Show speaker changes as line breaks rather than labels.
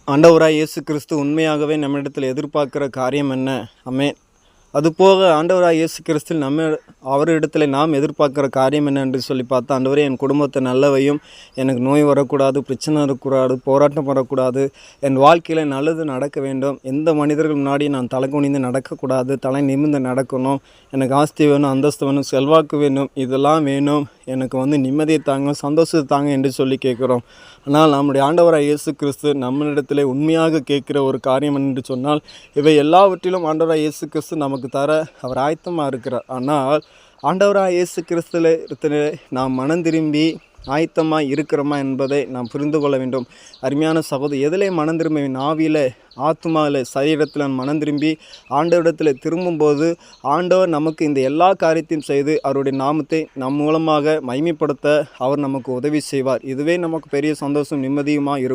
ஆண்டவராய் இயேசு கிறிஸ்து உண்மையாகவே நம்மிடத்தில் எதிர்பார்க்கிற காரியம் என்ன? ஆமென். அதுபோக ஆண்டவராய் இயேசு கிறிஸ்து அவரிடத்தில் நாம் எதிர்பார்க்கிற காரியம் என்ன என்று சொல்லி பார்த்தா, ஆண்டவரே என் குடும்பத்தை நல்லவையும், எனக்கு நோய் வரக்கூடாது, பிரச்சனை இருக்கக்கூடாது, போராட்டம் வரக்கூடாது, என் வாழ்க்கையில் நல்லது நடக்க வேண்டும், எந்த மனிதர்கள் முன்னாடி நான் தலை குனிந்து நடக்கக்கூடாது, தலை நிமிர்ந்து நடக்கணும், எனக்கு ஆஸ்தி வேணும், அந்தஸ்து வேணும், செல்வாக்கு வேணும், இதெல்லாம் வேணும், எனக்கு நிம்மதியை தாங்க, சந்தோஷத்தை தாங்க என்று சொல்லி கேட்குறோம். ஆனால் நம்முடைய ஆண்டவராய் இயேசு கிறிஸ்து நம்மளிடத்தில் உண்மையாக கேட்கிற ஒரு காரியம் என்று சொன்னால், இவை எல்லாவற்றிலும் ஆண்டவராய் இயேசு கிறிஸ்து நமக்கு தர அவர் ஆயத்தமாக இருக்கிறார். ஆனால் ஆண்டவராய் இயேசு கிறிஸ்துவிலே நாம் மனம் திரும்பி ஆயத்தமாக இருக்கிறோமா என்பதை நாம் புரிந்து கொள்ள வேண்டும். அருமையான சகோதரி, எதிலே மனம் திரும்பி? ஆவியில், ஆத்மாவில், சரீரத்தில் மனம் திரும்பி ஆண்டவரிடத்தில் திரும்பும்போது ஆண்டவர் நமக்கு இந்த எல்லா காரியத்தையும் செய்து அவருடைய நாமத்தை நம் மூலமாக மகிமைப்படுத்த அவர் நமக்கு உதவி செய்வார். இதுவே நமக்கு பெரிய சந்தோஷம், நிம்மதியுமாக இருக்கும்.